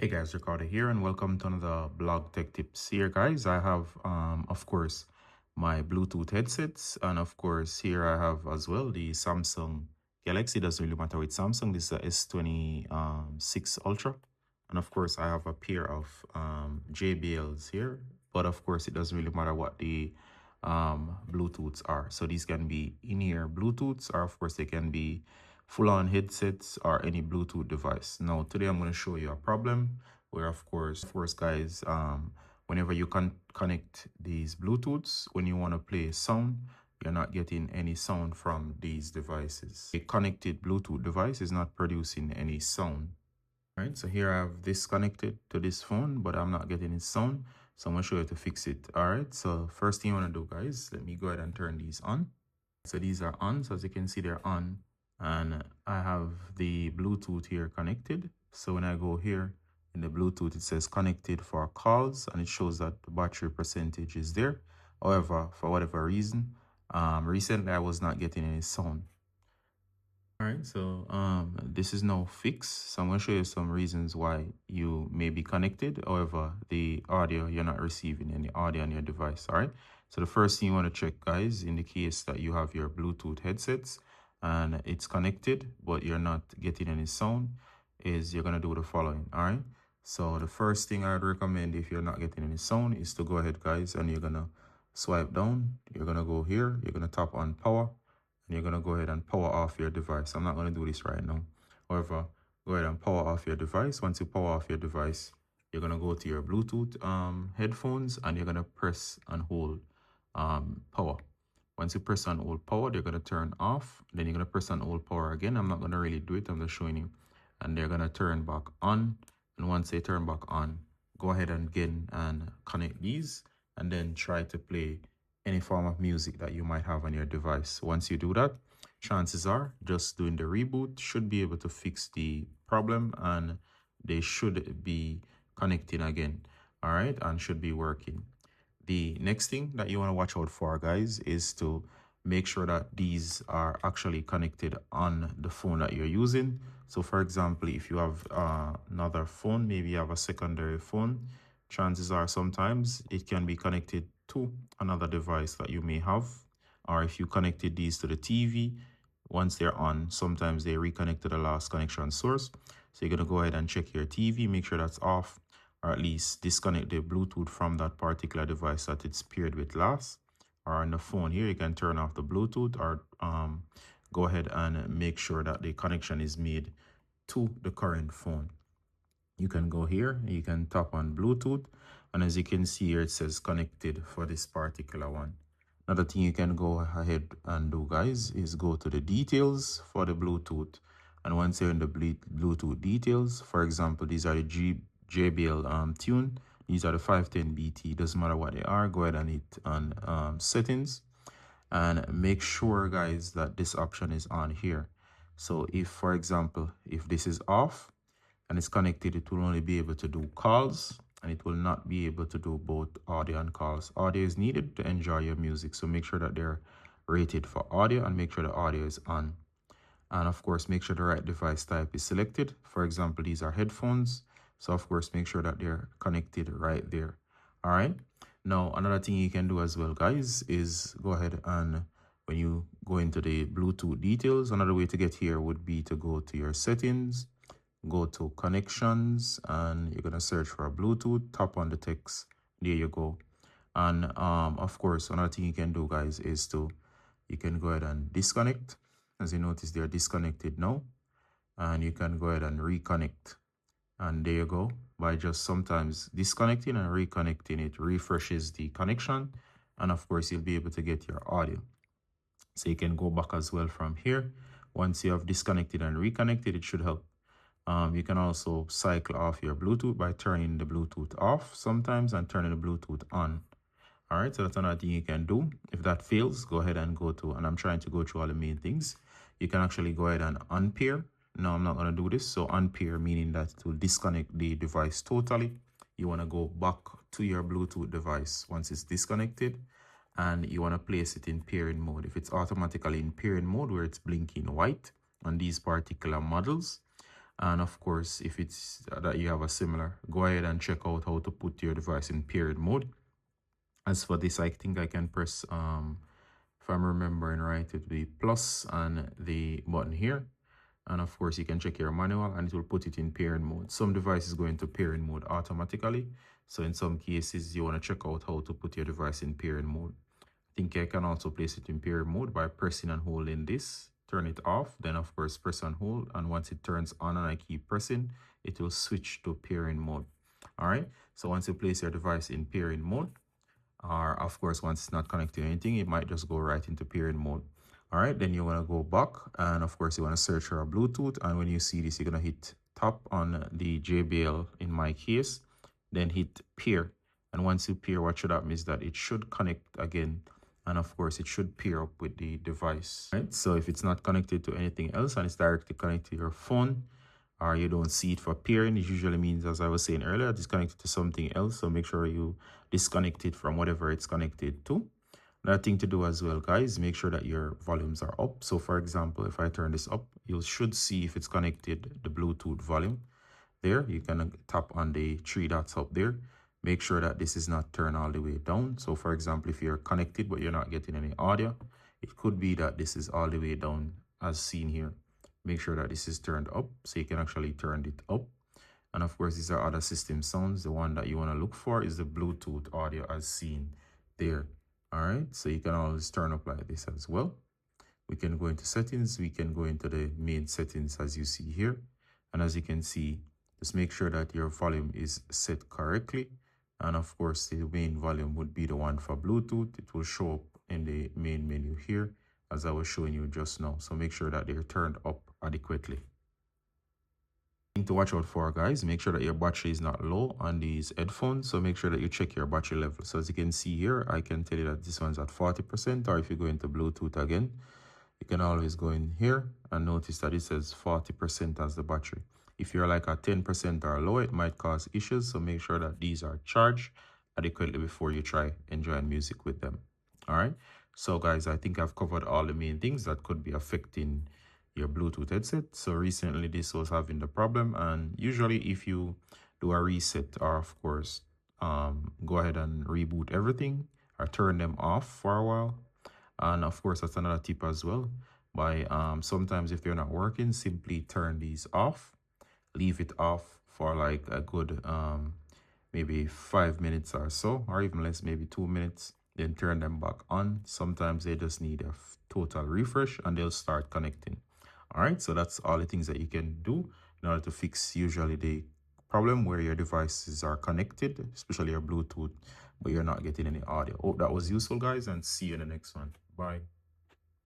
Hey guys, Ricardo here, and welcome to another blog tech tips. Here guys, I have of course my Bluetooth headsets, and of course here I have as well the Samsung Galaxy. Doesn't really matter with Samsung. This is a S26 Ultra, and of course I have a pair of JBLs here, but of course it doesn't really matter what the Bluetooths are. So these can be in-ear Bluetooths, or of course they can be full-on headsets or any Bluetooth device. Now today I'm going to show you a problem where of course guys, whenever you can connect these Bluetooths, when you want to play sound, you're not getting any sound from these devices. A connected Bluetooth device is not producing any sound. Right, so here I have this connected to this phone, but I'm not getting any sound. So I'm going to show you how to fix it. All right, so first thing you want to do, guys, let me go ahead and turn these on. So these are on, so as you can see, they're on, and I have the Bluetooth here connected. So when I go here in the Bluetooth, it says connected for calls, and it shows that the battery percentage is there. However, for whatever reason, recently I was not getting any sound. All right, so this is now fixed. So I'm going to show you some reasons why you may be connected. However, the audio, you're not receiving any audio on your device. All right, so the first thing you want to check, guys, in the case that you have your Bluetooth headsets and it's connected, but you're not getting any sound, is you're going to do the following. All right, so the first thing I'd recommend if you're not getting any sound is to go ahead, guys, and you're going to swipe down. You're going to go here. You're going to tap on power. And you're going to go ahead and power off your device. I'm not going to do this right now. However, go ahead and power off your device. Once you power off your device, you're going to go to your Bluetooth headphones, and you're going to press and hold power. Once you press and hold power, they're going to turn off. Then you're going to press and hold power again. I'm not going to really do it. I'm just showing you. And they're going to turn back on. And once they turn back on, go ahead and again and connect these, and then try to play any form of music that you might have on your device. Once you do that, chances are just doing the reboot should be able to fix the problem, and they should be connecting again. All right, and should be working. The next thing that you want to watch out for, guys, is to make sure that these are actually connected on the phone that you're using. So for example, if you have another phone, maybe you have a secondary phone, chances are sometimes it can be connected to another device that you may have. Or if you connected these to the TV, once they're on, sometimes they reconnect to the last connection source. So you're going to go ahead and check your TV, make sure that's off, or at least disconnect the Bluetooth from that particular device that it's paired with last. Or on the phone here, you can turn off the Bluetooth, or go ahead and make sure that the connection is made to the current phone. You can go here, you can tap on Bluetooth, and as you can see here, it says connected for this particular one. Another thing you can go ahead and do, guys, is go to the details for the Bluetooth. And once you're in the Bluetooth details, for example, these are the JBL tune. These are the 510BT. Doesn't matter what they are. Go ahead and hit on settings, and make sure, guys, that this option is on here. So if, for example, if this is off and it's connected, it will only be able to do calls, and it will not be able to do both audio and calls. Audio is needed to enjoy your music, so make sure that they're rated for audio, and make sure the audio is on. And of course, make sure the right device type is selected. For example, these are headphones, so of course make sure that they're connected right there. All right, now another thing you can do as well, guys, is go ahead and when you go into the Bluetooth details, another way to get here would be to go to your settings, go to connections, and you're going to search for a Bluetooth, tap on the text, there you go. And of course, another thing you can do, guys, is you can go ahead and disconnect. As you notice, they're disconnected now, and you can go ahead and reconnect, and there you go. By just sometimes disconnecting and reconnecting, it refreshes the connection, and of course you'll be able to get your audio. So you can go back as well from here. Once you have disconnected and reconnected, it should help. You can also cycle off your Bluetooth by turning the Bluetooth off sometimes and turning the Bluetooth on. All right, so that's another thing you can do. If that fails, go ahead and go to, and I'm trying to go through all the main things. You can actually go ahead and unpair. No, I'm not going to do this. So unpair, meaning that it will disconnect the device totally. You want to go back to your Bluetooth device once it's disconnected, and you want to place it in pairing mode. If it's automatically in pairing mode where it's blinking white on these particular models, And of course, if it's that you have a similar, go ahead and check out how to put your device in period mode. As for this, I think I can press, if I'm remembering right, it will be plus and the button here. And of course, you can check your manual and it will put it in pairing mode. Some devices go into pairing mode automatically. So in some cases, you want to check out how to put your device in pairing mode. I think I can also place it in pairing mode by pressing and holding this, turn it off, then of course press and hold. And once it turns on and I keep pressing, it will switch to pairing mode. All right. So once you place your device in pairing mode, or of course, once it's not connected to anything, it might just go right into pairing mode. All right, then you want to go back, and of course, you want to search for a Bluetooth. And when you see this, you're going to hit tap on the JBL in my case, then hit pair. And once you pair, what should happen is that it should connect again. And of course, it should pair up with the device. Right? So if it's not connected to anything else and it's directly connected to your phone, or you don't see it for pairing, it usually means, as I was saying earlier, it's connected to something else. So make sure you disconnect it from whatever it's connected to. Another thing to do as well, guys, make sure that your volumes are up. So for example, if I turn this up, you should see if it's connected, the Bluetooth volume there. You can tap on the three dots up there. Make sure that this is not turned all the way down. So for example, if you're connected but you're not getting any audio, it could be that this is all the way down as seen here. Make sure that this is turned up so you can actually turn it up. And of course, these are other system sounds. The one that you want to look for is the Bluetooth audio as seen there. All right, so you can always turn up like this as well. We can go into settings. We can go into the main settings as you see here. And as you can see, just make sure that your volume is set correctly. And of course, the main volume would be the one for Bluetooth. It will show up in the main menu here, as I was showing you just now. So make sure that they're turned up adequately. Thing to watch out for, guys, make sure that your battery is not low on these headphones. So make sure that you check your battery level. So as you can see here, I can tell you that this one's at 40%, or if you go into Bluetooth again, you can always go in here and notice that it says 40% as the battery. If you're like at 10% or lower, it might cause issues. So make sure that these are charged adequately before you try enjoying music with them. All right. So guys, I think I've covered all the main things that could be affecting your Bluetooth headset. So recently this was having the problem, and usually if you do a reset, or of course go ahead and reboot everything or turn them off for a while. And of course, that's another tip as well. By sometimes if they're not working, simply turn these off, leave it off for like a good maybe 5 minutes or so, or even less, maybe 2 minutes, then turn them back on. Sometimes they just need a total refresh and they'll start connecting. All right, so that's all the things that you can do in order to fix usually the problem where your devices are connected, especially your Bluetooth, but you're not getting any audio. Hope that was useful, guys, and see you in the next one. Bye.